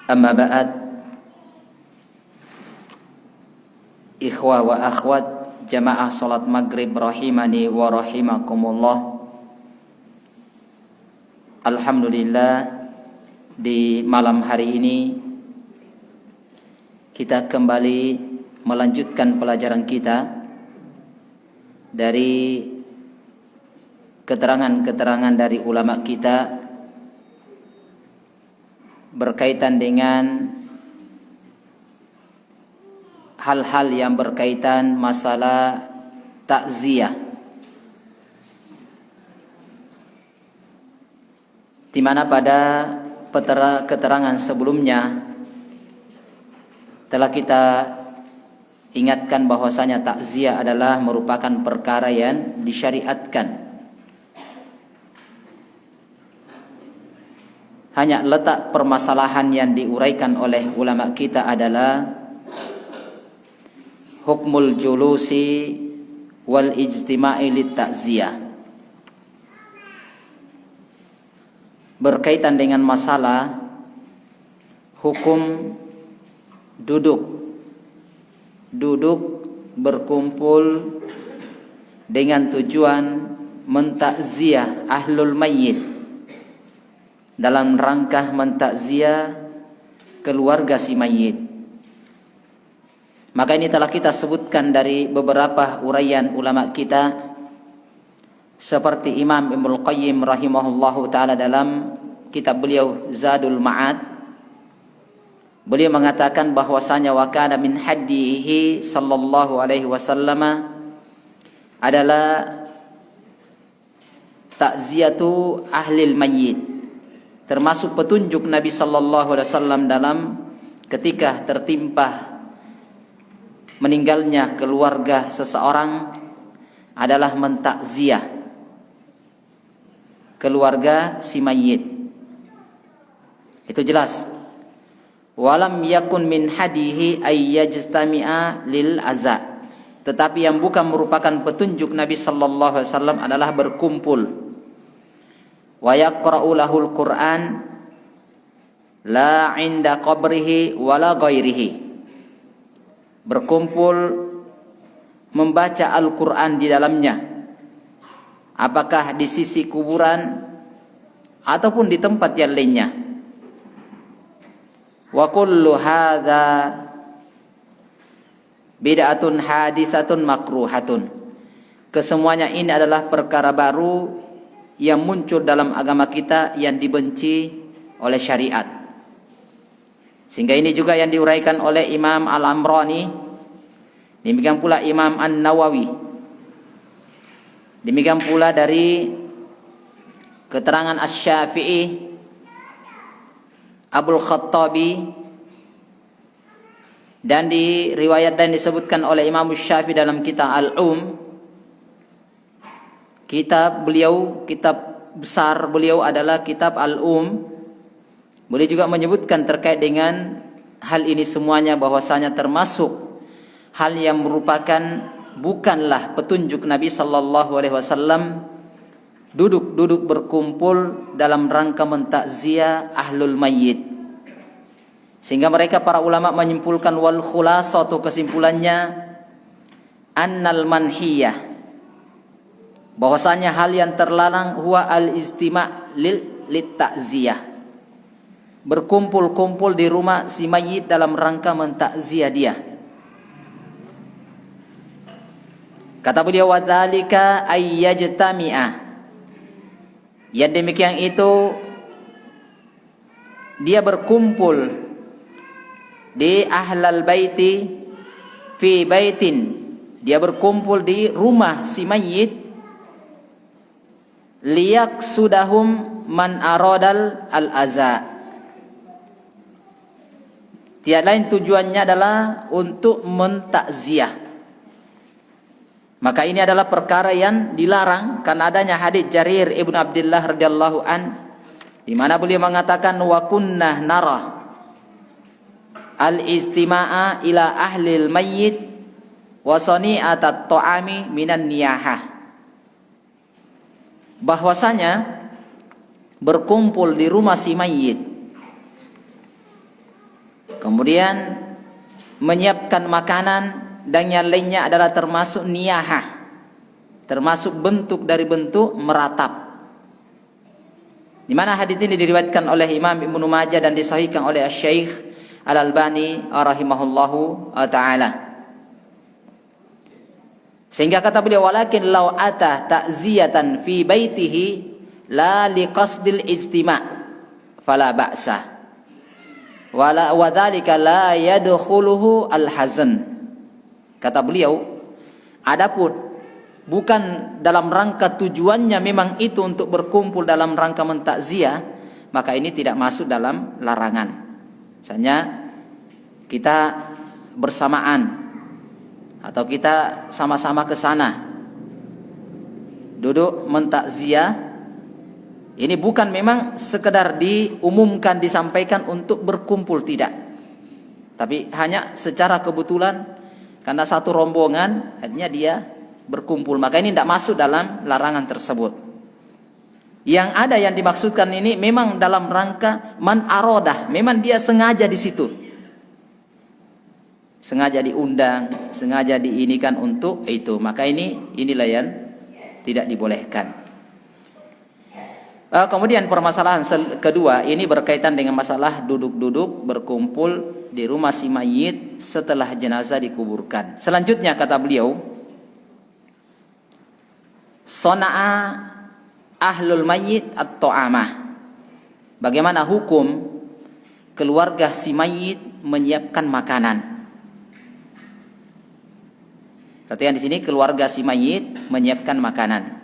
Amma ba'd, ikhwah wa akhwat jamaah salat maghrib rahimani wa rahimakumullah. Alhamdulillah, di malam hari ini kita kembali melanjutkan pelajaran kita dari keterangan-keterangan dari ulama kita berkaitan dengan hal-hal yang berkaitan masalah takziah, di mana pada keterangan sebelumnya telah kita ingatkan bahwasanya takziah adalah merupakan perkara yang disyariatkan. Hanya letak permasalahan yang diuraikan oleh ulama kita adalah hukmul julusi wal ijtima'i lit ta'ziyah, berkaitan dengan masalah hukum duduk berkumpul dengan tujuan mentakziah ahlul mayyit, dalam rangka mentakziah keluarga si mayit. Maka ini telah kita sebutkan dari beberapa uraian ulama kita, seperti Imam Ibnul Qayyim rahimahullahu ta'ala dalam kitab beliau Zadul Ma'ad. Beliau mengatakan bahwasanya wa kana min hadihi sallallahu alaihi wasallam adalah takziyatu ahlil mayyit, termasuk petunjuk Nabi sallallahu alaihi wasallam dalam ketika tertimpa meninggalnya keluarga seseorang adalah mentakziah keluarga si mayit. Itu jelas. Walam yakun min hadihi ay yajtami'a lil aza. Tetapi yang bukan merupakan petunjuk Nabi sallallahu alaihi wasallam adalah berkumpul wa yaqra'u lahul Qur'an la 'inda qabrihi wala ghairihi, berkumpul membaca Al-Qur'an di dalamnya, apakah di sisi kuburan ataupun di tempat yang lainnya. Wa kullu hadza bid'atun hadisatun makruhatun, kesemuanya ini adalah perkara baru yang muncul dalam agama kita yang dibenci oleh syariat. Sehingga ini juga yang diuraikan oleh Imam Al-Amrani, demikian pula Imam An-Nawawi, demikian pula dari keterangan Asy-Syafi'i, Abul Khattabi, dan di riwayat dan disebutkan oleh Imam Syafi'i dalam kitab Al-Um. Kitab besar beliau adalah kitab Al-Um. Boleh juga menyebutkan terkait dengan hal ini semuanya bahwasanya termasuk hal yang merupakan bukanlah petunjuk Nabi sallallahu alaihi wasallam duduk berkumpul dalam rangka mentakziah ahlul mayyit. Sehingga mereka para ulama menyimpulkan wal khulasatu, kesimpulannya annal manhiyah, bahwasanya hal yang terlarang huwa al-istima' lit ta'ziyah, berkumpul-kumpul di rumah si mayit dalam rangka mentakziah dia. Kata beliau wa dzalika ay yajtami'a, yang demikian itu dia berkumpul di ahlal baiti fi baitin, dia berkumpul di rumah si mayit liyak sudahum man aradal al-aza, tiada lain tujuannya adalah untuk mentakziah. Maka ini adalah perkara yang dilarang karena adanya hadits Jarir ibn Abdullah radhiyallahu an, di mana beliau mengatakan wa kunna nara al-istima'a ila ahlil mayyit wa sani'atat ta'ami minan niyahah, bahwasanya berkumpul di rumah si mayit Kemudian menyiapkan makanan dan yang lainnya adalah termasuk niyahah, termasuk bentuk dari bentuk meratap. Di mana hadis ini diriwayatkan oleh Imam Ibnu Majah dan disahihkan oleh Syekh Al-Albani rahimahullahu taala. Sehingga kata beliau, walakin law ata ta'ziyatan fi baitihi la liqasdil ijtima' fala ba'sa. Wala wa dzalika la yadkhuluhu al-hazan. Kata beliau, adapun bukan dalam rangka tujuannya memang itu untuk berkumpul dalam rangka mentakziah, maka ini tidak masuk dalam larangan. Misalnya kita bersamaan atau kita sama-sama ke sana duduk mentakziah, ini bukan memang sekedar diumumkan, disampaikan untuk berkumpul, tidak, tapi hanya secara kebetulan karena satu rombongan akhirnya dia berkumpul, maka ini tidak masuk dalam larangan tersebut. Yang ada yang dimaksudkan ini memang dalam rangka man arodah, memang dia sengaja di situ, sengaja diundang, sengaja diinikan untuk itu, maka inilah yang tidak dibolehkan. Kemudian permasalahan kedua ini berkaitan dengan masalah duduk-duduk berkumpul di rumah si mayit setelah jenazah dikuburkan. Selanjutnya kata beliau, sona'a ahlul mayyit at-ta'amah. Bagaimana hukum keluarga si mayit menyiapkan makanan? Perhatikan di sini, keluarga si mayit menyiapkan makanan.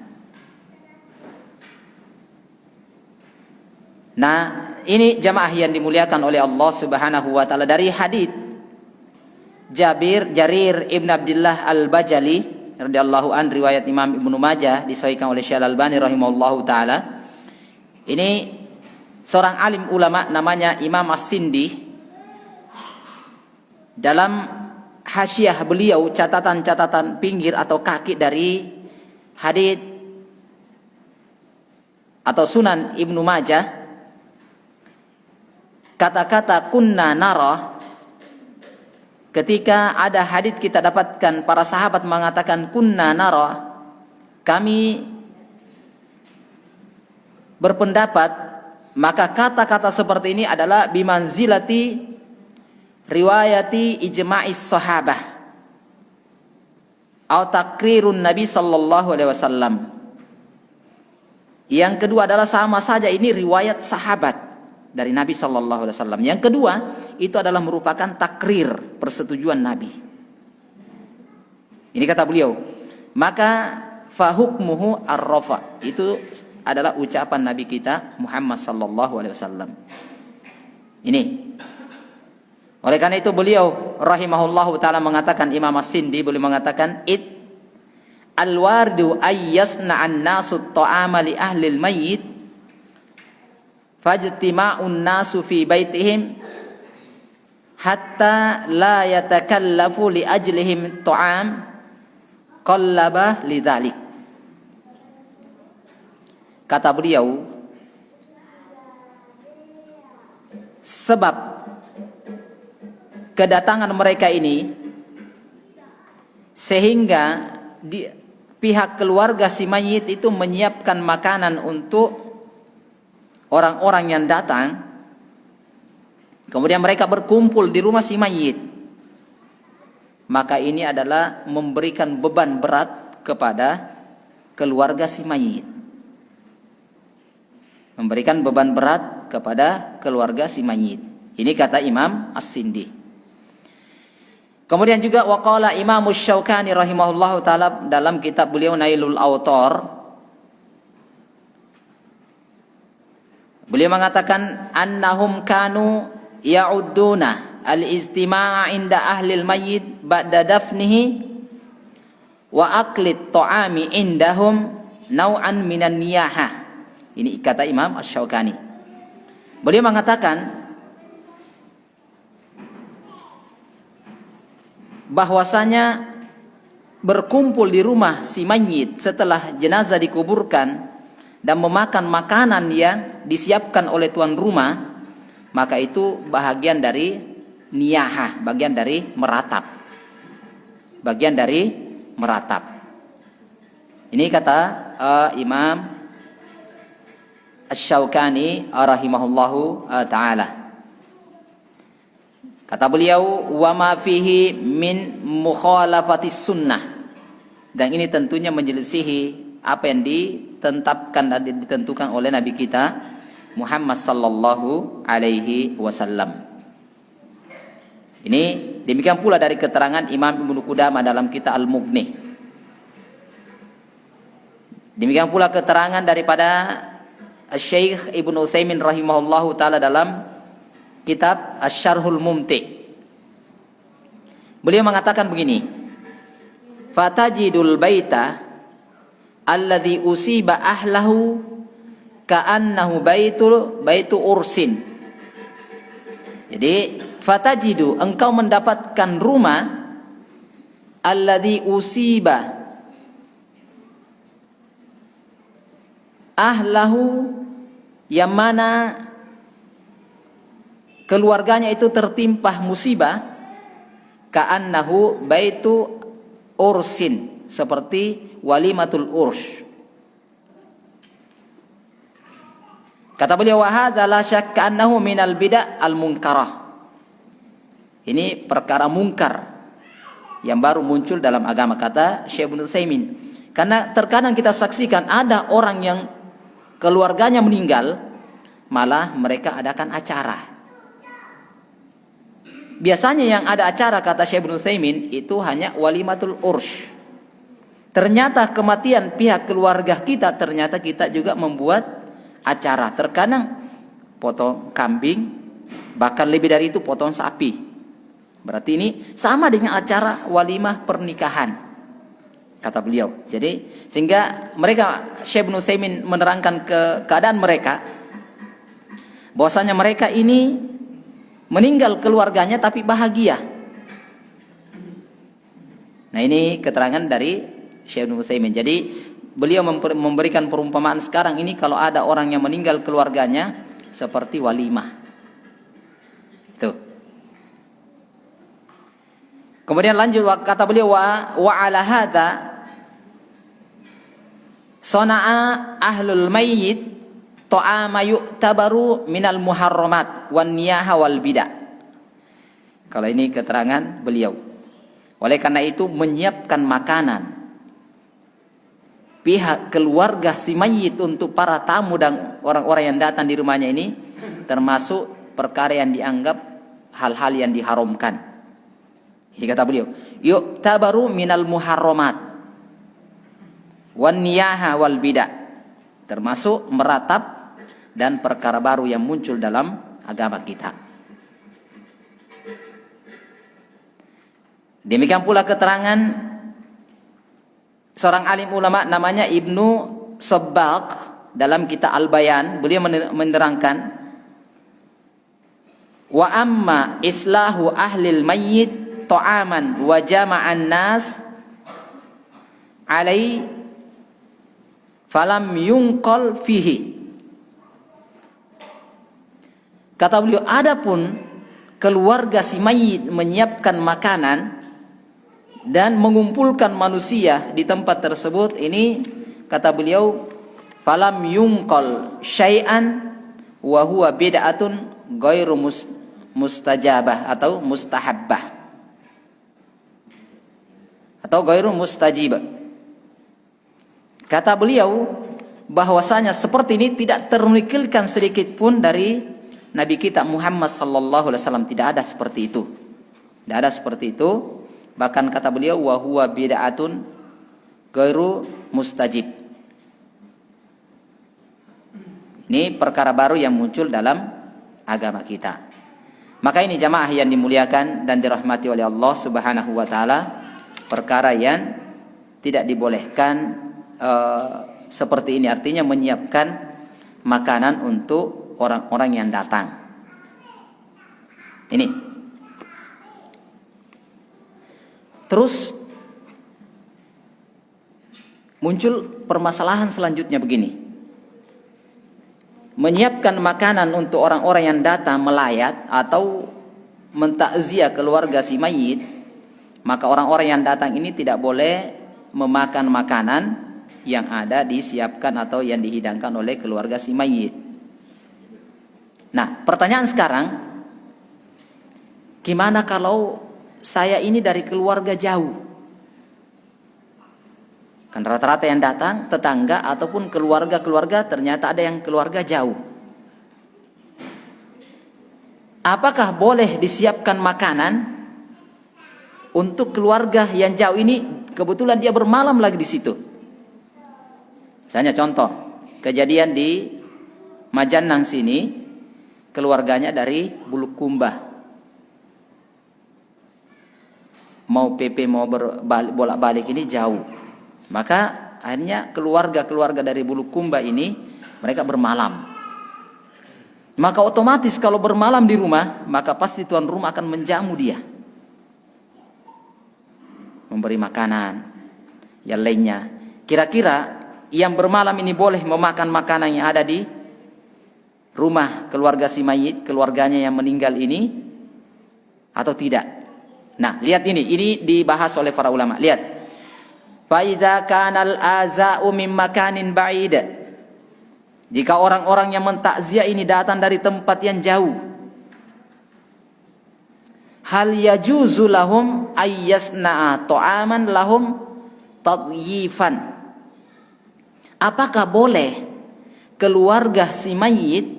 Nah, ini jamaah yang dimuliakan oleh Allah Subhanahu wa taala, dari hadits Jarir Ibn Abdullah Al-Bajali radhiyallahu an, riwayat Imam Ibnu Majah, disahihkan oleh Syekh Al-Albani rahimahullahu taala. Ini seorang alim ulama namanya Imam As-Sindi. Dalam hasyiah beliau, catatan-catatan pinggir atau kaki dari hadits atau Sunan Ibnu Majah, kata-kata kunna nara, ketika ada hadits kita dapatkan para sahabat mengatakan kunna nara, kami berpendapat, maka kata-kata seperti ini adalah bimanzilati riwayati ijma'is sahabah atau takrirun Nabi sallallahu alaihi wasallam. Yang kedua adalah sama saja ini riwayat sahabat dari Nabi sallallahu alaihi wasallam. Yang kedua itu adalah merupakan takrir, persetujuan Nabi. Ini kata beliau, maka fahukmuhu ar-rafa, itu adalah ucapan Nabi kita Muhammad sallallahu alaihi wasallam. Ini. Oleh karena itu beliau rahimahullahu taala mengatakan, Imam As-Sindi beliau mengatakan, al-wardu ayyasna'an nasu at-ta'ama li ahli al-mayyit fajtima'un nasu fi baitihim hatta la yatakallafu li ajlihim ta'am qallaba lidzalik. Kata beliau, sebab kedatangan mereka ini sehingga pihak keluarga si mayit itu menyiapkan makanan untuk orang-orang yang datang, kemudian mereka berkumpul di rumah si mayit, maka ini adalah memberikan beban berat kepada keluarga si mayit, memberikan beban berat kepada keluarga si mayit. Ini kata Imam As-Sindi. Kemudian juga waqala Imam Asy-Syaukani rahimahullahu taala dalam kitab beliau Nailul Awtar, beliau mengatakan annahum kanu ya'udduna al-ijtima'a inda ahli al-mayyit ba'da dafnihi wa aklit ta'ami indahum naw'an minan niyahah. Ini kata Imam Asy-Syaukani. Beliau mengatakan bahwasanya berkumpul di rumah si mayit setelah jenazah dikuburkan dan memakan makanan yang disiapkan oleh tuan rumah, maka itu bahagian dari niyahah, bagian dari meratap. Bagian dari meratap. Ini kata Imam Asy-Syaukani rahimahullahu taala. Kata beliau, wa ma fihi min mukhalafatis sunnah. Dan ini tentunya menyelisihi apa yang ditetapkan dan ditentukan oleh Nabi kita Muhammad sallallahu alaihi wasallam. Ini demikian pula dari keterangan Imam Ibnu Qudamah dalam kitab Al-Mughni. Demikian pula keterangan daripada Syekh Ibnu Utsaimin rahimahullahu taala dalam kitab Asy-Syarhul Mumti'. Beliau mengatakan begini, fatajidul baita alladhi usiba ahlahu ka'annahu baitu ursin. Jadi fatajidu, engkau mendapatkan rumah alladhi usiba ahlahu, yang mana keluarganya itu tertimpa musibah, ka'annahu baitu ursin, seperti walimatul urs. Kata beliau, wa hadza la syakka annahu minal bid'ah al munkarah. Ini perkara mungkar yang baru muncul dalam agama, kata Syekh Ibnu Utsaimin. Karena terkadang kita saksikan ada orang yang keluarganya meninggal, malah mereka adakan acara. Biasanya yang ada acara, kata Syekh Ibnu Utsaimin, itu hanya walimatul urs. Ternyata kematian pihak keluarga kita, ternyata kita juga membuat acara. Terkadang potong kambing, bahkan lebih dari itu potong sapi. Berarti ini sama dengan acara walimah pernikahan, kata beliau. Jadi sehingga mereka, Syekh Ibnu Utsaimin menerangkan keadaan mereka, bahwasanya mereka ini meninggal keluarganya tapi bahagia. Nah, ini keterangan dari Syekh Ibnu Utsaimin. Jadi beliau memberikan perumpamaan sekarang ini, kalau ada orang yang meninggal keluarganya seperti walimah. Tuh. Kemudian lanjut, kata beliau, wa ala hadza sana'a ahlul mayyit ta'ama yu'tabaru minal muharramat wan niyaha wal bidah. Kalau ini keterangan beliau. Oleh karena itu menyiapkan makanan pihak keluarga si mayit untuk para tamu dan orang-orang yang datang di rumahnya ini termasuk perkara yang dianggap hal-hal yang diharamkan. Ini kata beliau, yu'tabaru minal muharramat wan niyaha wal bidah, termasuk meratap dan perkara baru yang muncul dalam agama kita. Demikian pula keterangan seorang alim ulama namanya Ibnu Sabbaq dalam kitab Al-Bayan. Beliau menerangkan, wa amma islahu ahlil mayyit ta'aman wa jama'an nas alai falam yunqal fihi. Kata beliau, adapun keluarga si mayit menyiapkan makanan dan mengumpulkan manusia di tempat tersebut, ini kata beliau, falam yunqal syai'an wa huwa bid'atun ghairu mustajabah atau mustahabbah atau ghairu mustajibah. Kata beliau bahwasanya seperti ini tidak ternukilkan sedikit pun dari Nabi kita Muhammad sallallahu alaihi wasallam. Tidak ada seperti itu. Tidak ada seperti itu. Bahkan kata beliau, wa huwa bid'atun ghairu mustajib. Ini perkara baru yang muncul dalam agama kita. Maka ini jamaah yang dimuliakan dan dirahmati oleh Allah Subhanahu wa taala, perkara yang tidak dibolehkan seperti ini, artinya menyiapkan makanan untuk orang-orang yang datang. Ini. Terus muncul permasalahan selanjutnya begini. Menyiapkan makanan untuk orang-orang yang datang melayat atau mentakziah keluarga si mayit, maka orang-orang yang datang ini tidak boleh memakan makanan yang ada disiapkan atau yang dihidangkan oleh keluarga si mayit. Nah, pertanyaan sekarang, gimana kalau saya ini dari keluarga jauh? Kan rata-rata yang datang tetangga ataupun keluarga-keluarga, ternyata ada yang keluarga jauh. Apakah boleh disiapkan makanan untuk keluarga yang jauh ini? Kebetulan dia bermalam lagi di situ. Misalnya contoh, kejadian di Majanang sini, keluarganya dari Bulukumba. Mau PP mau bolak-balik ini jauh. Maka akhirnya keluarga-keluarga dari Bulukumba ini mereka bermalam. Maka otomatis kalau bermalam di rumah, maka pasti tuan rumah akan menjamu dia, memberi makanan yang lainnya. Kira-kira yang bermalam ini boleh memakan makanan yang ada di rumah keluarga si mayit, keluarganya yang meninggal ini, atau tidak? Nah, lihat ini dibahas oleh para ulama. Lihat. Fa idza kana al-aza'u min makanin ba'id. Jika orang-orang yang mentakziah ini datang dari tempat yang jauh, hal yajuzu lahum ayyasna'a ta'aman lahum tadyifan. Apakah boleh keluarga si mayit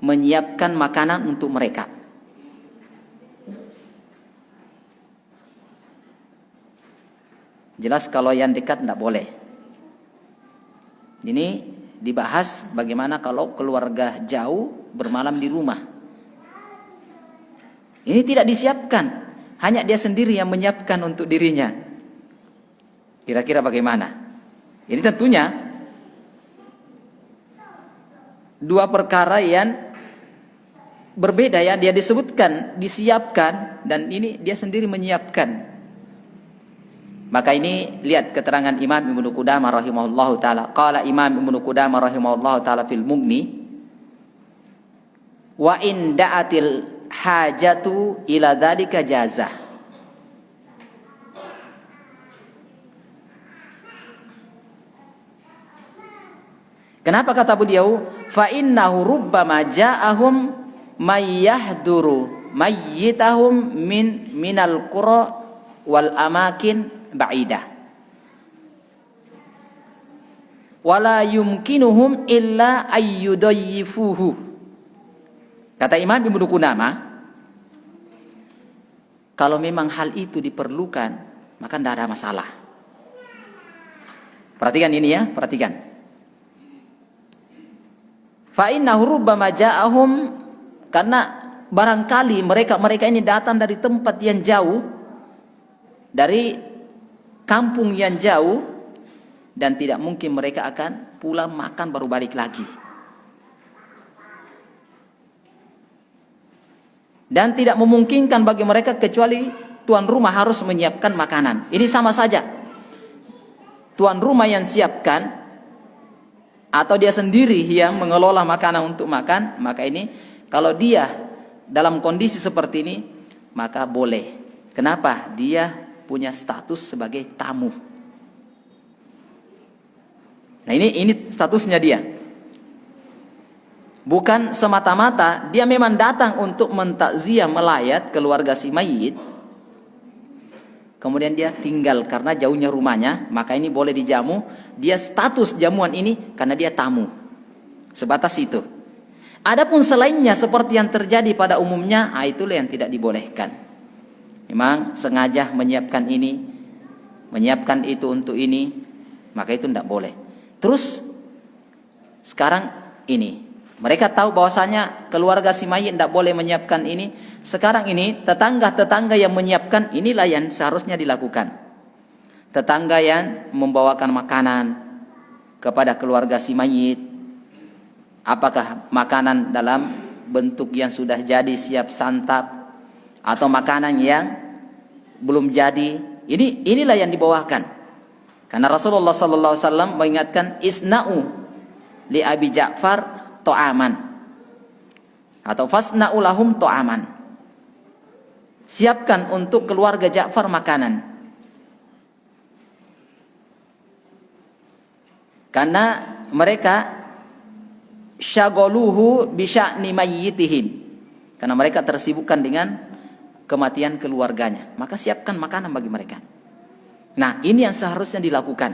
menyiapkan makanan untuk mereka? Jelas kalau yang dekat tidak boleh. Ini dibahas bagaimana kalau keluarga jauh bermalam di rumah. Ini tidak disiapkan, hanya dia sendiri yang menyiapkan untuk dirinya. Kira-kira bagaimana? Ini tentunya dua perkara yang berbeda ya. Dia disebutkan disiapkan, dan ini dia sendiri menyiapkan. Maka ini lihat keterangan Imam Ibnu Qudamah rahimahullahu taala. Qala Imam Ibnu Qudamah rahimahullahu taala fil Mughni, wa in da'atil hajatu ila dzalika jazah. Kenapa kata beliau? Fa innahu rubbama ja'ahum may yahduru mayyitahum minal qura wal amakin ba'idah wala yumkinuhum illa ayyudayyifuhu. Kata Imam Ibnu Qudamah, kalau memang hal itu diperlukan, maka tidak ada masalah. Perhatikan ini ya, perhatikan. Fa innahu rubbama ja'ahum, karena barangkali mereka ini datang dari tempat yang jauh, dari kampung yang jauh, dan tidak mungkin mereka akan pulang makan baru balik lagi. Dan tidak memungkinkan bagi mereka kecuali tuan rumah harus menyiapkan makanan. Ini sama saja. Tuan rumah yang siapkan atau dia sendiri yang mengelola makanan untuk makan, maka ini kalau dia dalam kondisi seperti ini, maka boleh. Kenapa? Dia punya status sebagai tamu. Nah, ini statusnya dia. Bukan semata-mata dia memang datang untuk mentakziah melayat keluarga si mayit, kemudian dia tinggal karena jauhnya rumahnya, maka ini boleh dijamu. Dia status jamuan ini karena dia tamu. Sebatas itu. Adapun selainnya seperti yang terjadi pada umumnya, itulah yang tidak dibolehkan. Memang sengaja menyiapkan ini, menyiapkan itu untuk ini, maka itu tidak boleh. Terus sekarang ini mereka tahu bahwasanya keluarga si mayit tidak boleh menyiapkan ini. Sekarang ini tetangga-tetangga yang menyiapkan, inilah yang seharusnya dilakukan. Tetangga yang membawakan makanan kepada keluarga si mayit, apakah makanan dalam bentuk yang sudah jadi siap santap atau makanan yang belum jadi, inilah yang dibawakan. Karena Rasulullah sallallahu alaihi wasallam mengingatkan, isna'u li Abi Ja'far ta'aman, atau fasna'u lahum ta'aman. siapkan untuk keluarga Ja'far makanan. Karena mereka syagoluhu bisya'ni mayyitihim. Karena mereka tersibukkan dengan kematian keluarganya. Maka siapkan makanan bagi mereka. Nah, ini yang seharusnya dilakukan.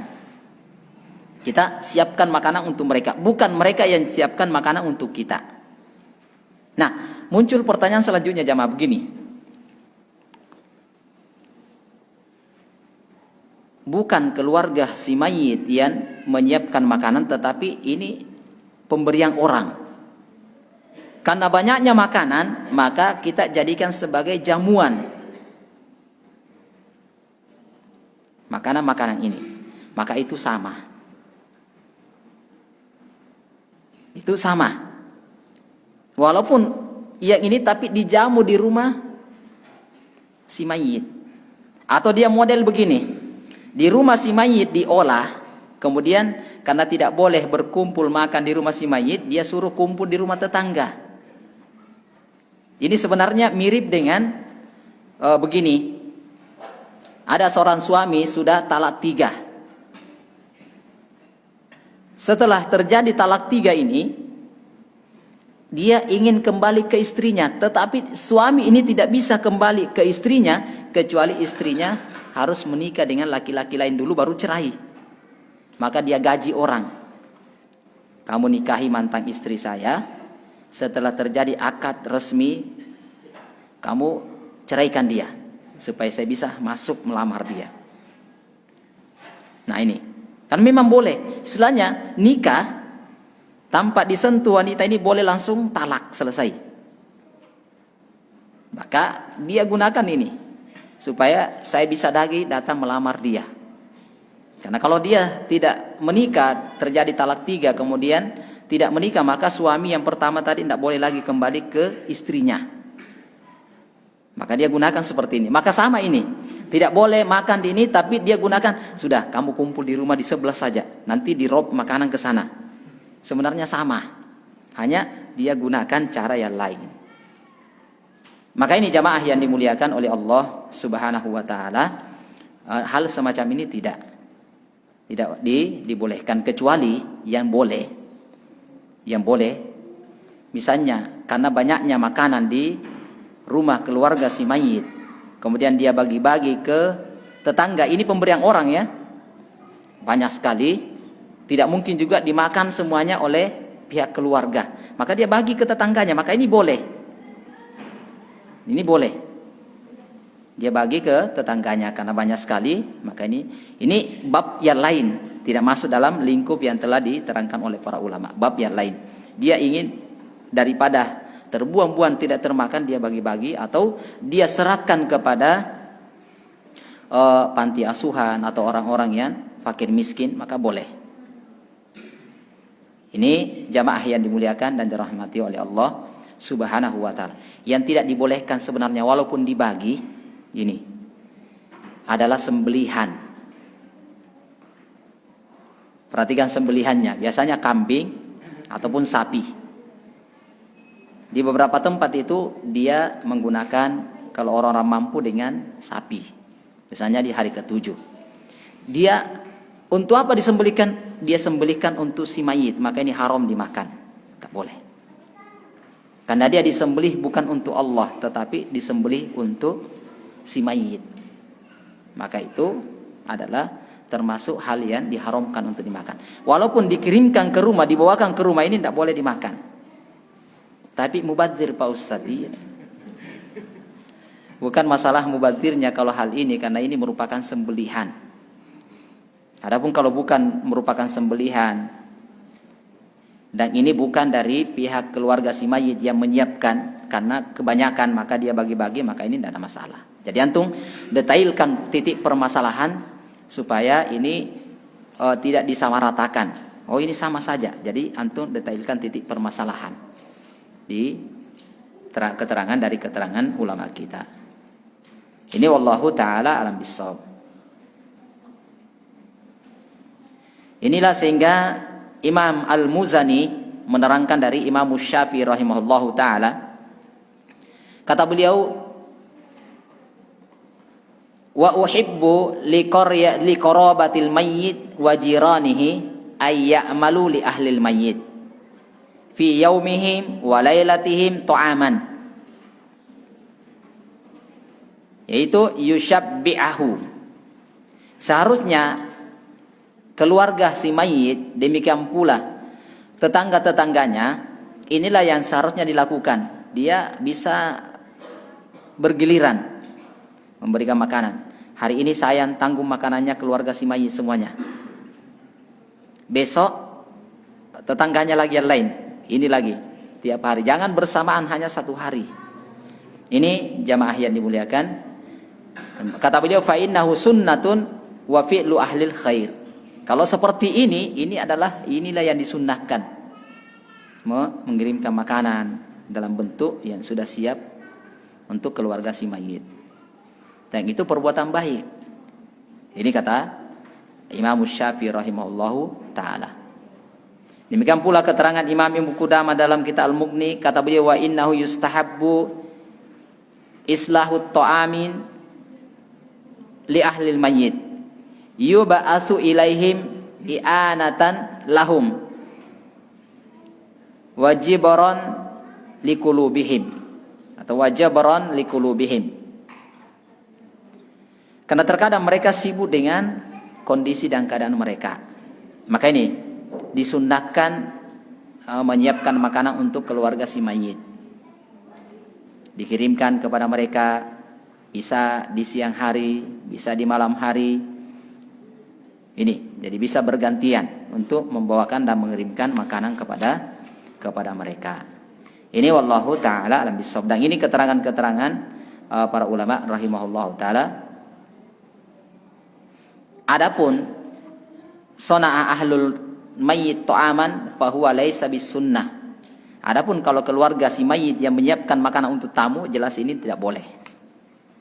Kita siapkan makanan untuk mereka, bukan mereka yang siapkan makanan untuk kita. Nah, muncul pertanyaan selanjutnya jamaah begini. Bukan keluarga si mayit yang menyiapkan makanan, tetapi ini pemberian orang. Karena banyaknya makanan, maka kita jadikan sebagai jamuan makanan-makanan ini. Maka itu sama. Itu sama. Walaupun yang ini tapi dijamu di rumah si mayit. Atau dia model begini. Di rumah si mayit diolah, kemudian karena tidak boleh berkumpul makan di rumah si mayit, dia suruh kumpul di rumah tetangga. Ini sebenarnya mirip dengan begini. Ada seorang suami sudah talak 3. Setelah terjadi talak 3 ini, dia ingin kembali ke istrinya, tetapi suami ini tidak bisa kembali ke istrinya kecuali istrinya harus menikah dengan laki-laki lain dulu baru cerai. Maka dia gaji orang. Kamu nikahi mantan istri saya, setelah terjadi akad resmi, kamu ceraikan dia supaya saya bisa masuk melamar dia. Nah ini, kan memang boleh. Istilahnya nikah tanpa disentuh wanita ini boleh langsung talak, selesai. Maka dia gunakan ini supaya saya bisa lagi datang melamar dia. Karena kalau dia tidak menikah, terjadi talak 3, kemudian tidak menikah, maka suami yang pertama tadi tidak boleh lagi kembali ke istrinya. Maka dia gunakan seperti ini. Maka sama ini, tidak boleh makan di ini, tapi dia gunakan, sudah kamu kumpul di rumah di sebelah saja, nanti dirob makanan ke sana. Sebenarnya sama, hanya dia gunakan cara yang lain. Maka ini jamaah yang dimuliakan oleh Allah Subhanahu wa taala, hal semacam ini tidak dibolehkan, kecuali yang boleh. Yang boleh misalnya karena banyaknya makanan di rumah keluarga si mayit, kemudian dia bagi-bagi ke tetangga. Ini pemberian orang ya. Banyak sekali, tidak mungkin juga dimakan semuanya oleh pihak keluarga. Maka dia bagi ke tetangganya, maka ini boleh. Ini boleh. Dia bagi ke tetangganya karena banyak sekali, maka ini bab yang lain, tidak masuk dalam lingkup yang telah diterangkan oleh para ulama. Bab yang lain. Dia ingin daripada terbuang-buang tidak termakan, dia bagi-bagi atau dia serahkan kepada panti asuhan atau orang-orang yang fakir miskin, maka boleh. Ini jamaah yang dimuliakan dan dirahmati oleh Allah Subhanahu wa ta'ala. Yang tidak dibolehkan sebenarnya walaupun dibagi, ini adalah sembelihan. Perhatikan sembelihannya, biasanya kambing ataupun sapi. Di beberapa tempat itu dia menggunakan, kalau orang-orang mampu, dengan sapi. Misalnya di hari ke-7. Dia untuk apa disembelihkan? Dia sembelihkan untuk si mayit, maka ini haram dimakan. Tak boleh. Karena dia disembelih bukan untuk Allah, tetapi disembelih untuk si mayit. Maka itu adalah termasuk hal yang diharamkan untuk dimakan. Walaupun dikirimkan ke rumah, dibawakan ke rumah, ini tidak boleh dimakan. Tapi mubadzir Pak Ustadz. Bukan masalah mubadzirnya kalau hal ini, karena ini merupakan sembelihan. Adapun kalau bukan merupakan sembelihan, dan ini bukan dari pihak keluarga si mayit yang menyiapkan, karena kebanyakan maka dia bagi-bagi, maka ini tidak ada masalah. Jadi antum detailkan titik permasalahan supaya ini tidak disamaratakan. Oh ini sama saja. Jadi antum detailkan titik permasalahan di keterangan dari keterangan ulama kita. Ini wallahu taala alam bissawab. Inilah sehingga Imam Al-Muzani menerangkan dari Imam Syafi'i rahimahullahu taala, kata beliau, Wa uhibbu li qarabatil mayyit wa jiranihi ay ya'malu li ahlil mayyit fi yaumihim wa lailatihim ta'aman, yaitu yusyabbi'ahu. Seharusnya keluarga si mayit, demikian pula tetangga-tetangganya, inilah yang seharusnya dilakukan. Dia bisa bergiliran memberikan makanan. Hari ini saya yang tanggung makanannya keluarga si mayit semuanya. Besok tetangganya lagi yang lain. Ini lagi tiap hari. Jangan bersamaan hanya satu hari. Ini jamaah yang dimuliakan. Kata beliau, fa innahu sunnatun wa fi'lu ahlil khair. Kalau seperti inilah yang disunnahkan. Mengirimkan makanan dalam bentuk yang sudah siap untuk keluarga si mayit. Dan itu perbuatan baik. Ini kata Imam Syafi'i rahimahullahu ta'ala. Demikian pula keterangan Imam Ibnu Qudamah dalam kitab Al-Mughni, kata beliau, wa innahu yustahabbu islahut ta'amin li ahlil mayyit yuba'atsu ilaihim i'anatan lahum wajibran liqulubihim atau wajibran liqulubihim. Karena terkadang mereka sibuk dengan kondisi dan keadaan mereka. Maka ini disunnahkan menyiapkan makanan untuk keluarga si mayit. Dikirimkan kepada mereka, bisa di siang hari, bisa di malam hari. Ini, jadi bisa bergantian untuk membawakan dan mengirimkan makanan kepada mereka. Ini wallahu taala alam bisawab. Dan ini keterangan-keterangan para ulama rahimahullahu taala. Adapun sona'a ahlul mayyit ta'aman fahuwa laisa bisunnah. Adapun kalau keluarga si mayit yang menyiapkan makanan untuk tamu, jelas ini tidak boleh.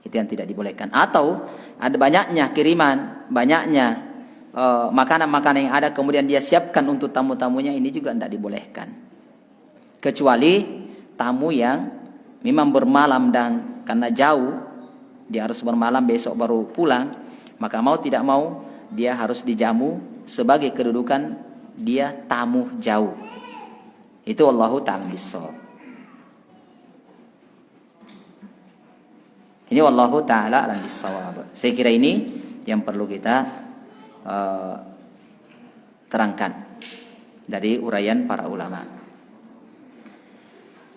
Itu yang tidak dibolehkan. Atau ada banyaknya kiriman, banyaknya makanan-makanan yang ada kemudian dia siapkan untuk tamu-tamunya, ini juga tidak dibolehkan. Kecuali tamu yang memang bermalam dan karena jauh dia harus bermalam, besok baru pulang, maka mau tidak mau dia harus dijamu sebagai kedudukan dia tamu jauh. Itu wallahu ta'ala bissawab. Ini wallahu ta'ala alam bissawab. Saya kira ini yang perlu kita terangkan dari uraian para ulama.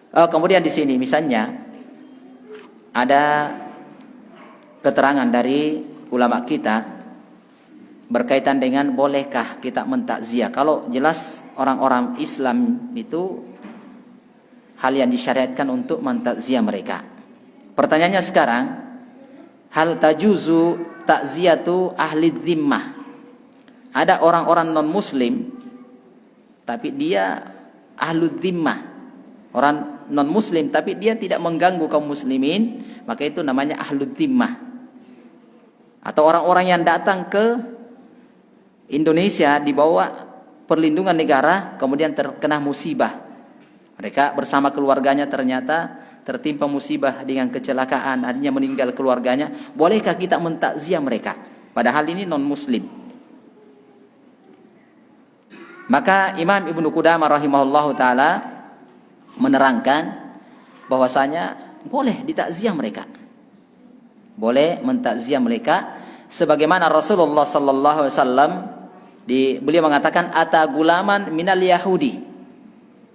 Kemudian di sini misalnya ada keterangan dari ulama kita berkaitan dengan bolehkah kita mentakziah. Kalau jelas orang-orang Islam itu hal yang disyariatkan untuk mentakziah mereka. Pertanyaannya sekarang, hal tajuzu takziatu ahli zimmah. Ada orang-orang non muslim tapi dia ahlu zimmah, orang non muslim tapi dia tidak mengganggu kaum muslimin, maka itu namanya ahlu zimmah. Atau orang-orang yang datang ke Indonesia di bawah perlindungan negara kemudian terkena musibah. Mereka bersama keluarganya ternyata tertimpa musibah dengan kecelakaan, artinya meninggal keluarganya. Bolehkah kita mentakziah mereka? Padahal ini non muslim. Maka Imam Ibnu Qudamah rahimahullahu taala menerangkan bahwasanya boleh ditakziah mereka. Boleh mentakziah mereka sebagaimana Rasulullah sallallahu alaihi wasallam beliau mengatakan ata gulaman minal yahudi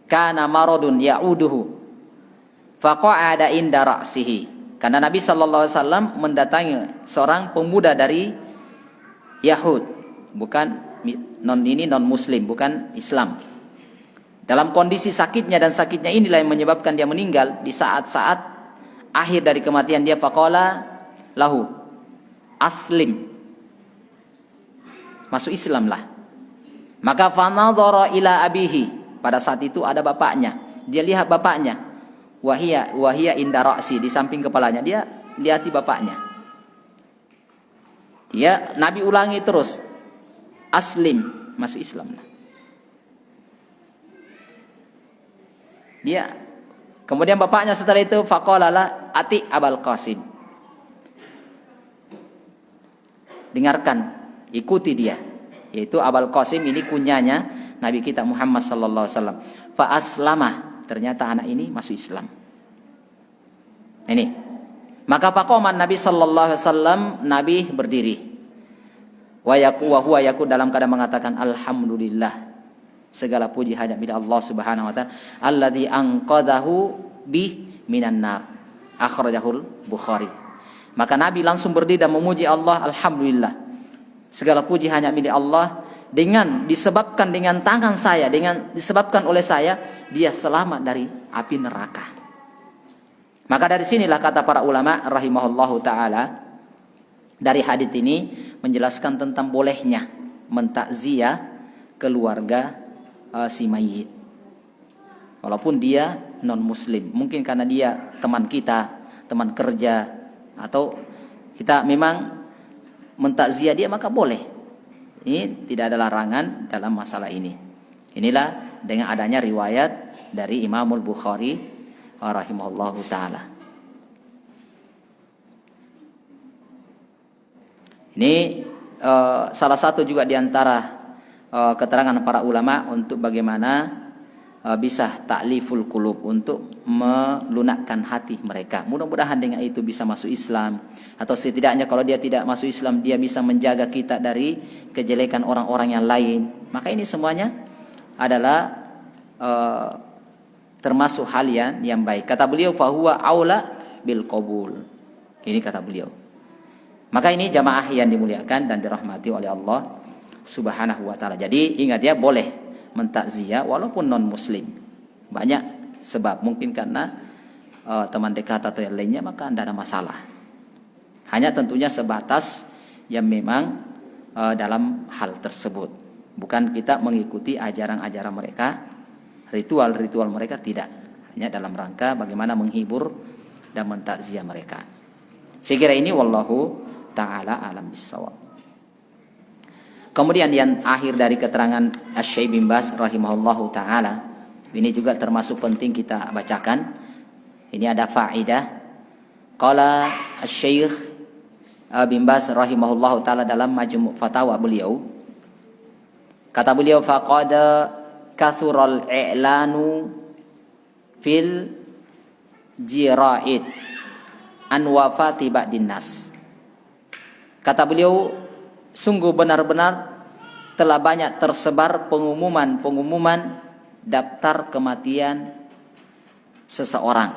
kana maradun ya'uduhu faqa'ada inda ra'sihi. Karena Nabi sallallahu alaihi wasallam mendatangi seorang pemuda dari Yahud, bukan non muslim, bukan Islam. Dalam kondisi sakitnya, dan sakitnya inilah yang menyebabkan dia meninggal di saat-saat akhir dari kematian dia. Faqala lahu aslim, masuk Islamlah. Maka fanadhara ila abihi, pada saat itu ada bapaknya, dia lihat bapaknya. Wahia inda ra'si, di samping kepalanya, dia lihati bapaknya. Dia Nabi ulangi terus, aslim, masuk Islam. Dia kemudian bapaknya setelah itu faqala la ati Abul Qasim, dengarkan, ikuti dia. Yaitu Abul Qasim, ini kunyanya Nabi kita Muhammad sallallahu alaihi wasallam. Fa aslama, ternyata anak ini masuk Islam. Ini. Maka faqaman Nabi sallallahu alaihi wasallam, Nabi berdiri. Wa huwa yaku dalam keadaan mengatakan alhamdulillah. Segala puji hanya milik Allah Subhanahu wa taala, alladzi anqadhahu bi minan nar. Akhrajahul Bukhari. Maka Nabi langsung berdiri dan memuji Allah, alhamdulillah. Segala puji hanya milik Allah, disebabkan dengan tangan saya, disebabkan oleh saya, dia selamat dari api neraka. Maka dari sinilah kata para ulama rahimahullahu taala, dari hadits ini menjelaskan tentang bolehnya mentakziah keluarga si mayit. Walaupun dia non muslim, mungkin karena dia teman kita, teman kerja, atau kita memang mentakziah dia, maka boleh. Ini tidak ada larangan dalam masalah ini. Inilah dengan adanya riwayat dari Imamul Bukhari rahimahullahu taala. Ini salah satu juga diantara keterangan para ulama untuk bagaimana bisa ta'liful qulub, untuk melunakkan hati mereka. Mudah-mudahan dengan itu bisa masuk Islam, atau setidaknya kalau dia tidak masuk Islam, dia bisa menjaga kita dari kejelekan orang-orang yang lain. Maka ini semuanya adalah termasuk hal yang baik. Kata beliau, fahuwa aula bil qabul. Ini kata beliau. Maka ini jamaah yang dimuliakan dan dirahmati oleh Allah Subhanahu wa taala. Jadi ingat ya, boleh mentakziah walaupun non muslim. Banyak sebab, mungkin karena teman dekat atau yang lainnya, maka tidak ada masalah. Hanya tentunya sebatas yang memang dalam hal tersebut. Bukan kita mengikuti ajaran-ajaran mereka, ritual-ritual mereka, tidak. Hanya dalam rangka bagaimana menghibur dan mentakziah mereka. Saya kira ini wallahu ta'ala alam bissawab. Kemudian yang akhir dari keterangan Asy-Syaikh bin Baz rahimahullahu taala, ini juga termasuk penting kita bacakan. Ini ada faedah. Qala Asy-Syaikh bin Baz rahimahullahu taala dalam Majmu' Fatawa beliau, kata beliau, faqad kathural i'lanu fil jira'id an wafati ba'din nas. Kata beliau, sungguh benar-benar telah banyak tersebar pengumuman daftar kematian seseorang.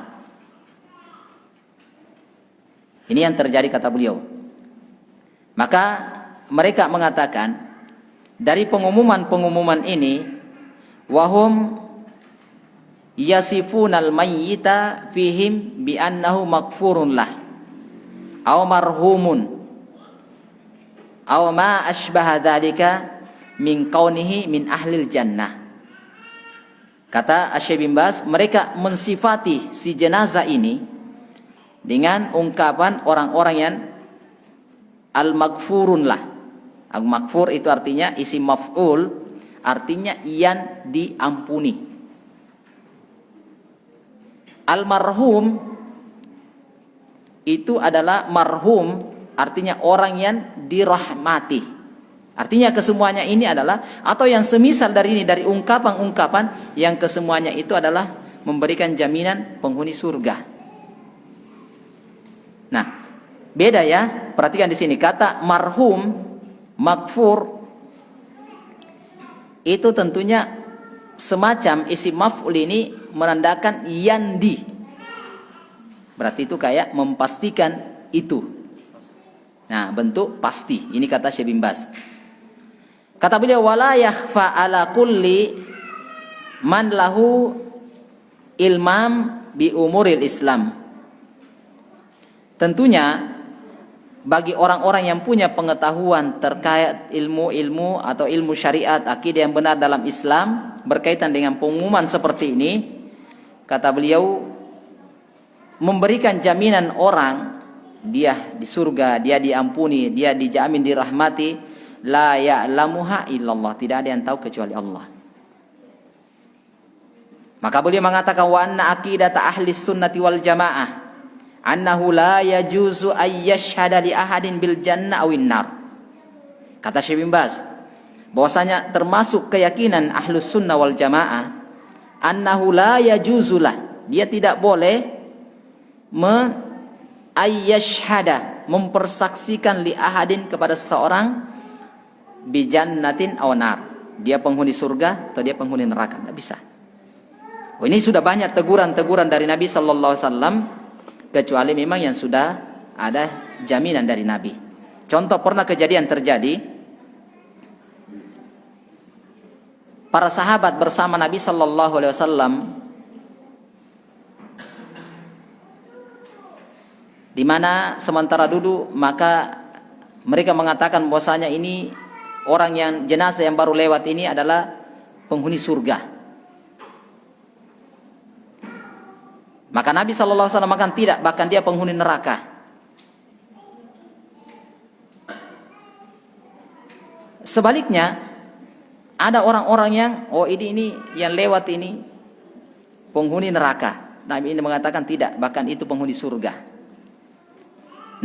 Ini yang terjadi kata beliau. Maka mereka mengatakan dari pengumuman ini, wahum yasifunal mayyita fihim bi annahu maghfurun lah aw marhumun aw ma asbaha dzalika min kaunihi min ahlil jannah. Kata Asy-Syaikh bin Baz, mereka mensifati si jenazah ini dengan ungkapan orang-orang yang al-maghfurun lah. Al-maghfur itu artinya isim maf'ul, artinya yang diampuni. Al-marhum itu adalah marhum, artinya orang yang dirahmati. Artinya kesemuanya ini adalah, atau yang semisal dari ini, dari ungkapan-ungkapan yang kesemuanya itu adalah memberikan jaminan penghuni surga. Nah, beda ya. Perhatikan di sini kata marhum, maghfur itu tentunya semacam isim maf'ul ini menandakan yandi. Berarti itu kayak memastikan itu. Nah, bentuk pasti. Ini kata Syekh bin Baz. Kata beliau, wala yakhfa ala kulli man lahu ilmam bi umuril Islam. Tentunya bagi orang-orang yang punya pengetahuan terkait ilmu-ilmu atau ilmu syariat, akidah yang benar dalam Islam berkaitan dengan pengumuman seperti ini, kata beliau, memberikan jaminan orang dia di surga, dia diampuni, dia dijamin dirahmati, la ya'lamuha illallah, tidak ada yang tahu kecuali Allah. Maka beliau mengatakan, wa anna aqidata ahli sunnati wal jamaah annahu la yajuzu ay yashhada li ahadin bil jannah awin nar. Kata Syekh bin Baz, bahwasanya termasuk keyakinan Ahlus Sunnah wal Jamaah, annahu la yajuzulah, dia tidak boleh ayyashhada, mempersaksikan li ahadin, kepada seseorang, bijannatin aw nar, dia penghuni surga atau dia penghuni neraka. Tidak bisa. Ini sudah banyak teguran-teguran dari Nabi sallallahu alaihi wasallam, kecuali memang yang sudah ada jaminan dari Nabi. Contoh, pernah kejadian terjadi, para sahabat bersama Nabi sallallahu alaihi wasallam di mana sementara duduk, maka mereka mengatakan bahwasanya ini orang yang jenazah yang baru lewat ini adalah penghuni surga. Maka Nabi sallallahu alaihi wasallam makan tidak, bahkan dia penghuni neraka. Sebaliknya, ada orang-orang yang ini yang lewat ini penghuni neraka. Nabi ini mengatakan tidak, bahkan itu penghuni surga.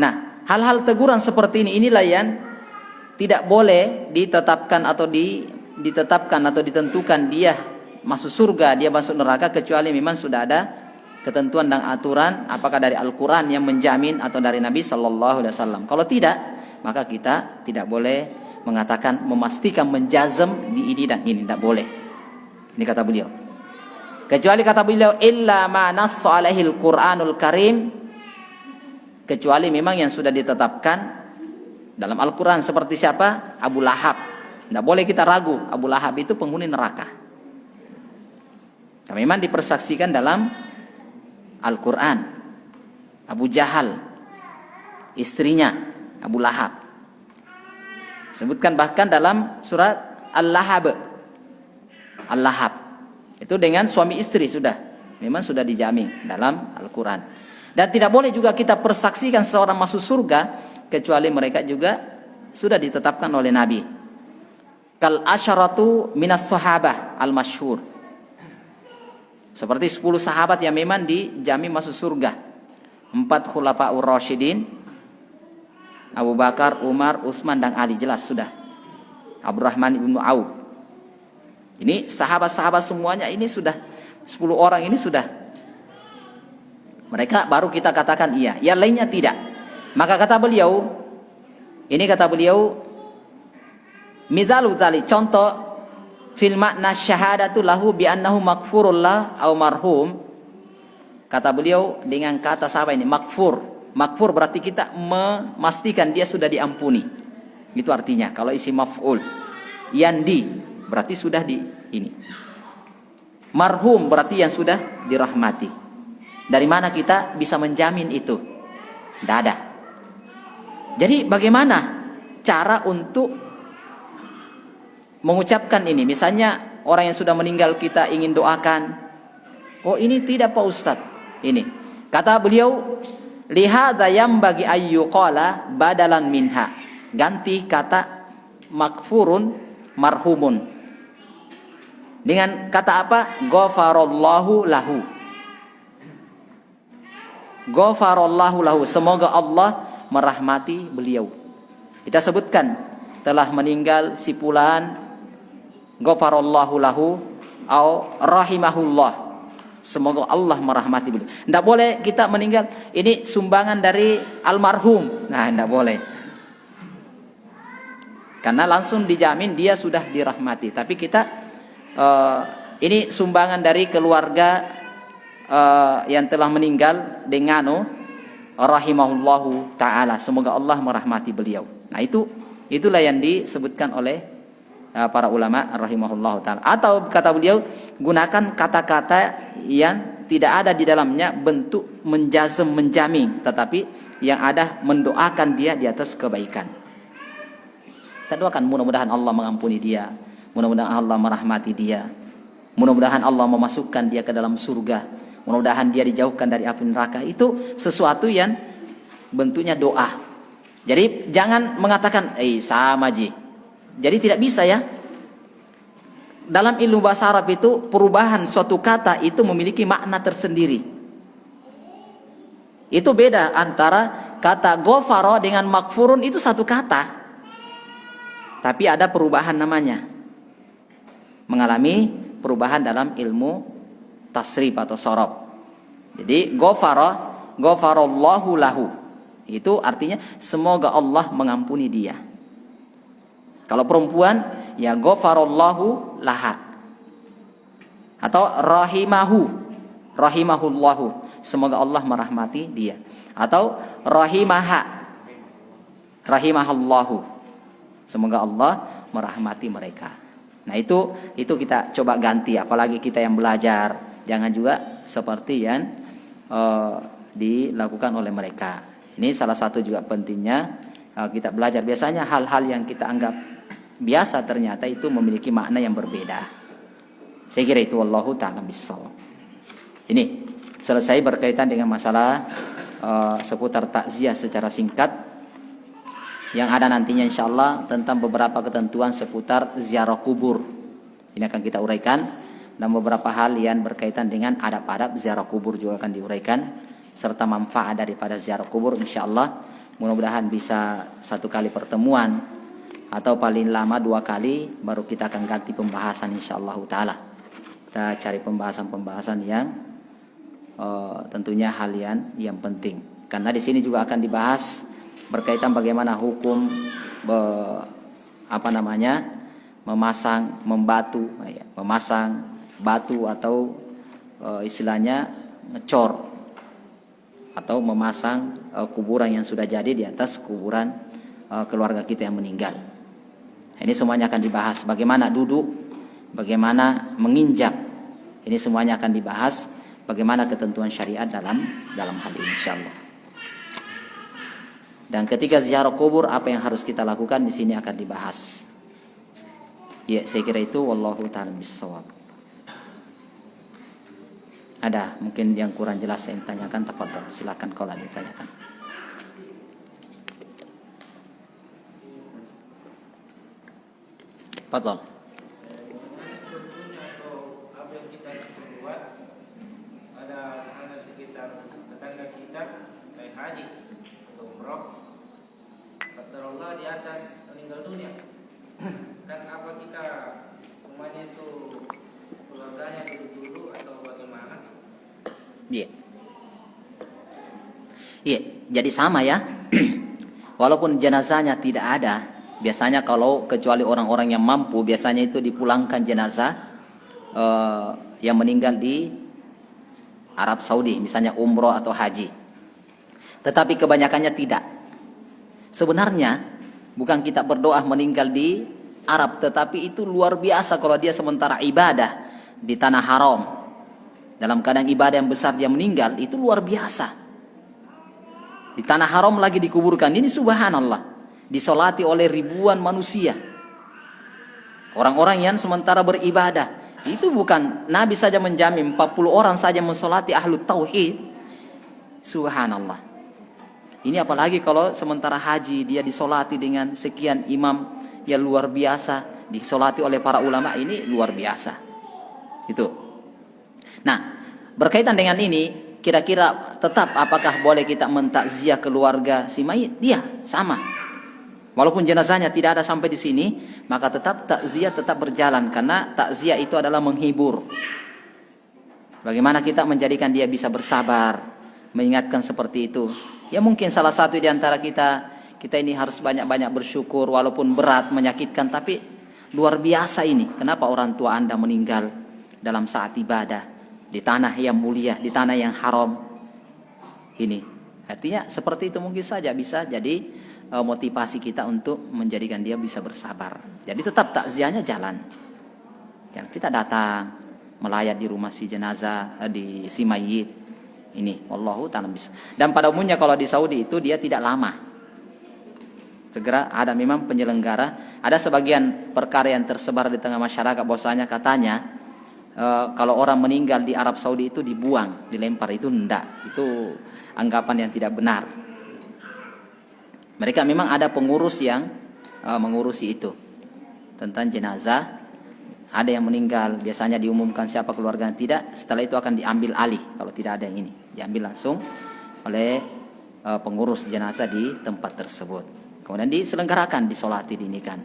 Nah, hal-hal teguran seperti inilah yang tidak boleh ditetapkan atau ditentukan dia masuk surga, dia masuk neraka, kecuali memang sudah ada ketentuan dan aturan, apakah dari Al-Quran yang menjamin atau dari Nabi sallallahu alaihi wasallam. Kalau tidak, maka kita tidak boleh mengatakan, memastikan, menjazm di ini dan ini, tidak boleh. Ini kata beliau. Kecuali kata beliau, illa ma nassa alaihil Qur'anul Karim, kecuali memang yang sudah ditetapkan dalam Al-Quran. Seperti siapa? Abu Lahab. Tidak boleh kita ragu, Abu Lahab itu penghuni neraka. Nah, memang dipersaksikan dalam Al-Quran. Abu Jahal, istrinya Abu Lahab, sebutkan bahkan dalam surat Al-Lahab. Al-Lahab itu dengan suami istri memang sudah dijamin dalam Al-Quran. Dan tidak boleh juga kita persaksikan seorang masuk surga, kecuali mereka juga sudah ditetapkan oleh Nabi. Kal asyaratu minas sahabah al-masyhur, seperti 10 sahabat yang memang dijamin masuk surga. 4 khulafaur rasyidin, Abu Bakar, Umar, Utsman dan Ali, jelas sudah. Abdurrahman ibnu Auf. Ini sahabat-sahabat semuanya ini sudah 10 orang ini sudah. Mereka baru kita katakan iya, yang lainnya tidak. Maka kata beliau, mithalu dzalik, contoh, fil makna syahadatu lahu bi annahu maghfurullah au marhum. Kata beliau dengan kata sahabat ini, maghfur. Maghfur berarti kita memastikan dia sudah diampuni. Itu artinya kalau isi maf'ul. Yandi berarti sudah ini. Marhum berarti yang sudah dirahmati. Dari mana kita bisa menjamin itu? Tidak ada. Jadi bagaimana cara untuk mengucapkan ini? Misalnya orang yang sudah meninggal kita ingin doakan. Oh ini tidak Pak Ustadz. Ini kata beliau, lihadza yambagi ayyuqala badalan minha. Ganti kata maghfurun marhumun dengan kata apa? Ghafarallahu lahu. Ghafarallahu lahu, semoga Allah merahmati beliau. Kita sebutkan telah meninggal si fulan, ghafarallahu lahu au rahimahullah, semoga Allah merahmati beliau. Tidak boleh kita meninggal ini sumbangan dari almarhum. Nah, tidak boleh. Karena langsung dijamin dia sudah dirahmati. Tapi kita ini sumbangan dari keluarga yang telah meninggal dengan rahimahullahu ta'ala, semoga Allah merahmati beliau. Nah itulah yang disebutkan oleh para ulama rahimahullahu ta'ala. Atau kata beliau, gunakan kata-kata yang tidak ada di dalamnya bentuk menjazm, menjamin, tetapi yang ada mendoakan dia di atas kebaikan. Kita doakan mudah-mudahan Allah mengampuni dia, mudah-mudahan Allah merahmati dia, mudah-mudahan Allah memasukkan dia ke dalam surga, mudah-mudahan dia dijauhkan dari api neraka. Itu sesuatu yang bentuknya doa. Jadi jangan mengatakan sama ji. Jadi tidak bisa ya. Dalam ilmu bahasa Arab itu perubahan suatu kata itu memiliki makna tersendiri. Itu beda antara kata ghafara dengan maghfurun, itu satu kata. Tapi ada perubahan namanya. Mengalami perubahan dalam ilmu tasrif atau sorof. Jadi ghafarallahu lahu. Itu artinya semoga Allah mengampuni dia. Kalau perempuan ya ghafarallahu laha. Atau rahimahullahu, semoga Allah merahmati dia. Atau rahimahallahu, semoga Allah merahmati mereka. Nah itu kita coba ganti, apalagi kita yang belajar, jangan juga seperti yang dilakukan oleh mereka. Ini salah satu juga pentingnya kita belajar. Biasanya hal-hal yang kita anggap biasa ternyata itu memiliki makna yang berbeda. Saya kira itu, wallahu ta'ala bissawab. Ini selesai berkaitan dengan masalah seputar takziah secara singkat. Yang ada nantinya insyaallah tentang beberapa ketentuan seputar ziarah kubur. Ini akan kita uraikan, dan beberapa hal yang berkaitan dengan adab-adab ziarah kubur juga akan diuraikan, serta manfaat daripada ziarah kubur insyaallah. Mudah-mudahan bisa 1 kali pertemuan atau paling lama 2 kali, baru kita akan ganti pembahasan insyaallah taala. Kita cari pembahasan-pembahasan yang tentunya hal yang penting, karena di sini juga akan dibahas berkaitan bagaimana hukum memasang batu atau istilahnya ngecor atau memasang kuburan yang sudah jadi di atas kuburan keluarga kita yang meninggal. Ini semuanya akan dibahas, bagaimana duduk, bagaimana menginjak. Ini semuanya akan dibahas, bagaimana ketentuan syariat dalam hal ini insyaallah. Dan ketika ziarah kubur apa yang harus kita lakukan di sini akan dibahas. Ya, saya kira itu, wallahu ta'ala bissawab. Ada mungkin yang kurang jelas yang ditanyakan, tafadhol, silakan kalau ada ditanyakan. Tafadhol. Allah di atas meninggal dunia, dan apa kita semuanya itu keluarganya dulu atau bagaimana? Iya. Jadi sama ya. Walaupun jenazahnya tidak ada, biasanya kalau kecuali orang-orang yang mampu, biasanya itu dipulangkan jenazah yang meninggal di Arab Saudi, misalnya umroh atau haji. Tetapi kebanyakannya tidak. Sebenarnya bukan kita berdoa meninggal di Arab, tetapi itu luar biasa kalau dia sementara ibadah di tanah haram, dalam keadaan ibadah yang besar dia meninggal, itu luar biasa. Di tanah haram lagi dikuburkan, ini subhanallah, disolati oleh ribuan manusia. Orang-orang yang sementara beribadah, itu bukan Nabi saja menjamin, 40 orang saja mensolati ahlu tauhid. Subhanallah. Ini apalagi kalau sementara haji dia disolati dengan sekian imam yang luar biasa, disolati oleh para ulama, ini luar biasa. Itu. Nah, berkaitan dengan ini, kira-kira tetap apakah boleh kita mentakziah keluarga si mayit? Dia sama. Walaupun jenazahnya tidak ada sampai di sini, maka tetap takziah tetap berjalan, karena takziah itu adalah menghibur. Bagaimana kita menjadikan dia bisa bersabar, mengingatkan seperti itu. Ya mungkin salah satu di antara kita ini harus banyak-banyak bersyukur, walaupun berat, menyakitkan, tapi luar biasa ini. Kenapa orang tua Anda meninggal dalam saat ibadah di tanah yang mulia, di tanah yang haram? Ini artinya seperti itu mungkin saja bisa jadi motivasi kita untuk menjadikan dia bisa bersabar. Jadi tetap takziahnya jalan. Dan kita datang melayat di rumah si jenazah, di si mayit. Ini wallahu ta'ala bisa. Dan pada umumnya kalau di Saudi itu dia tidak lama. Segera ada memang penyelenggara, ada sebagian perkara yang tersebar di tengah masyarakat bahwasanya katanya kalau orang meninggal di Arab Saudi itu dibuang, dilempar, itu enggak. Itu anggapan yang tidak benar. Mereka memang ada pengurus yang mengurusi itu tentang jenazah. Ada yang meninggal, biasanya diumumkan siapa keluarga, tidak. Setelah itu akan diambil alih kalau tidak ada yang ini, diambil langsung oleh pengurus jenazah di tempat tersebut. Kemudian diselenggarakan, disolati, diinikan.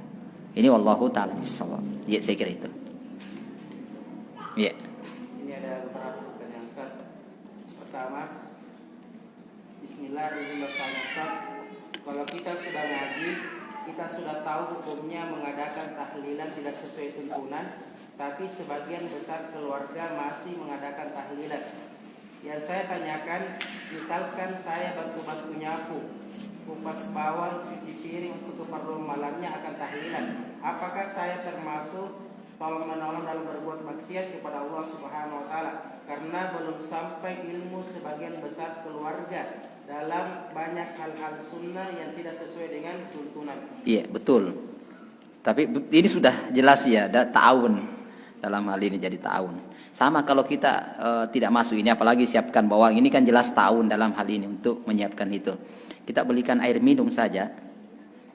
Ini wallahu taala bissawab. Ya, saya kira itu. Ya. Ini ada beberapa pertanyaan Ustaz. Pertama, Bismillah, izin bertanya Ustaz. Kalau kita sudah ngaji, kita sudah tahu hukumnya mengadakan tahlilan tidak sesuai tuntunan, tapi sebagian besar keluarga masih mengadakan tahlilan. Yang saya tanyakan, misalkan saya bantu-bantu nyapu, kupas bawang, cuci piring untuk keperluan malamnya akan tahlilan, apakah saya termasuk tolong-menolong dalam berbuat maksiat kepada Allah Subhanahu wa taala karena belum sampai ilmu sebagian besar keluarga dalam banyak hal-hal sunnah yang tidak sesuai dengan tuntunan? Iya, betul. Tapi ini sudah jelas ya, ada ta'awun dalam hal ini, jadi ta'awun. Sama kalau kita tidak masuk ini, apalagi siapkan bawang, ini kan jelas ta'awun dalam hal ini untuk menyiapkan itu. Kita belikan air minum saja,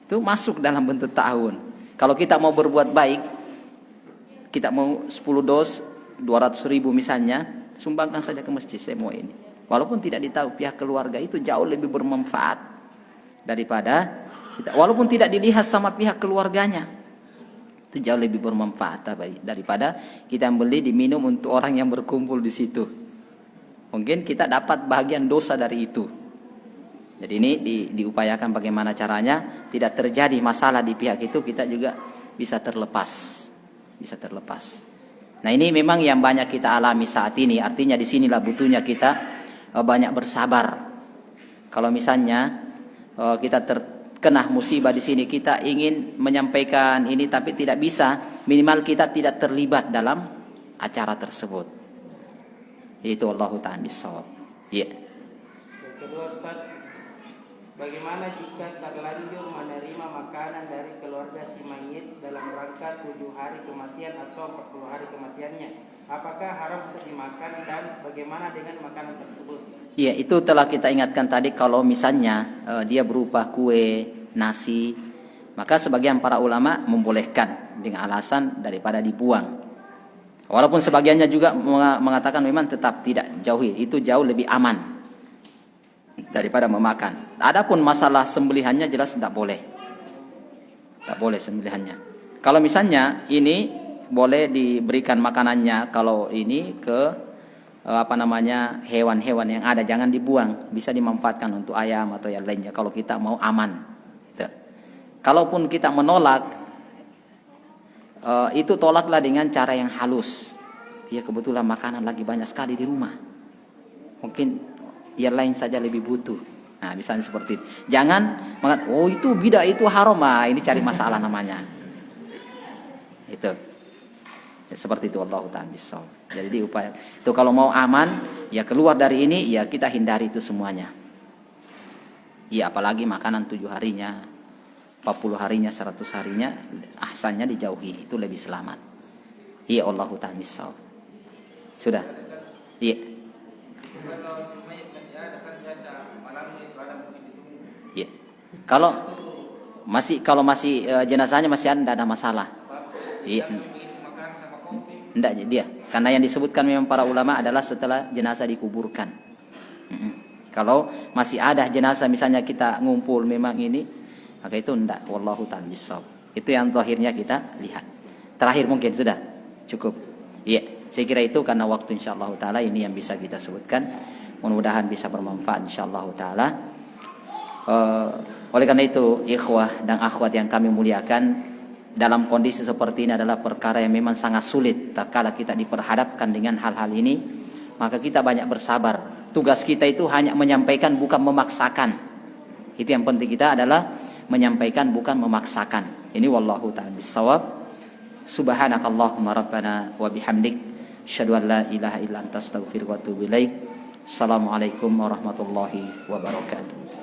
itu masuk dalam bentuk ta'awun. Kalau kita mau berbuat baik, kita mau 10 dos 200.000 misalnya, sumbangkan saja ke masjid, saya mau ini. Walaupun tidak ditahu pihak keluarga, itu jauh lebih bermanfaat daripada kita, walaupun tidak dilihat sama pihak keluarganya, itu jauh lebih bermanfaat daripada kita beli diminum untuk orang yang berkumpul di situ. Mungkin kita dapat bagian dosa dari itu. Jadi ini diupayakan bagaimana caranya tidak terjadi masalah di pihak itu, kita juga bisa terlepas. Nah, ini memang yang banyak kita alami saat ini. Artinya di sinilah butuhnya kita banyak bersabar. Kalau misalnya kita terkena musibah di sini, kita ingin menyampaikan ini tapi tidak bisa, minimal kita tidak terlibat dalam acara tersebut. Itu Allahu ta'ala bissawab. Iya. Yang kedua Ustaz, bagaimana jika terlanjur menerima makanan dari keluarga si mayit dalam rangka 7 hari kematian atau 40 hari kematiannya? Apakah haram untuk dimakan dan bagaimana dengan makanan tersebut? Iya, itu telah kita ingatkan tadi. Kalau misalnya dia berupa kue, nasi, maka sebagian para ulama membolehkan dengan alasan daripada dibuang. Walaupun sebagiannya juga mengatakan memang tetap tidak, jauhi, itu jauh lebih aman daripada memakan. Adapun masalah sembelihannya jelas tidak boleh. Tidak boleh sembelihannya. Kalau misalnya ini boleh diberikan makanannya, kalau ini ke hewan-hewan yang ada, jangan dibuang, bisa dimanfaatkan untuk ayam atau yang lainnya kalau kita mau aman. Gitu. Kalaupun kita menolak, itu tolaklah dengan cara yang halus. Ya, kebetulan makanan lagi banyak sekali di rumah. Mungkin yang lain saja lebih butuh. Nah, misalnya seperti itu. Jangan mengatakan, oh itu bidah, itu haram. Ini cari masalah namanya. Itu. Ya, seperti itu Allah ta'ala bissawab. Jadi diupaya. Itu kalau mau aman, ya keluar dari ini, ya kita hindari itu semuanya. Ya, apalagi makanan 7 harinya, 40 harinya, 100 harinya, ahsannya dijauhi. Itu lebih selamat. Ya Allah ta'ala bissawab. Sudah? Iya. Ya. Kalau masih jenazahnya masih ada masalah. Iya. Enggak dia. Karena yang disebutkan memang para ulama adalah setelah jenazah dikuburkan. Kalau masih ada jenazah misalnya kita ngumpul memang ini, maka itu enggak. Wallahu ta'ala bissawab. Itu yang akhirnya kita lihat. Terakhir mungkin sudah cukup. Iya. Saya kira itu karena waktu insyaallah taala ini yang bisa kita sebutkan. Mudah-mudahan bisa bermanfaat insyaallah taala. Oleh karena itu, ikhwah dan akhwat yang kami muliakan, dalam kondisi seperti ini adalah perkara yang memang sangat sulit. Tatkala kita diperhadapkan dengan hal-hal ini, maka kita banyak bersabar. Tugas kita itu hanya menyampaikan, bukan memaksakan. Itu yang penting kita adalah menyampaikan, bukan memaksakan. Ini wallahu ta'ala bissawab. Subhanakallahumma rabbana wa bihamdik, asyhadu an la ilaha illa anta astaghfiruka wa atubu ilaik. Assalamualaikum warahmatullahi wabarakatuh.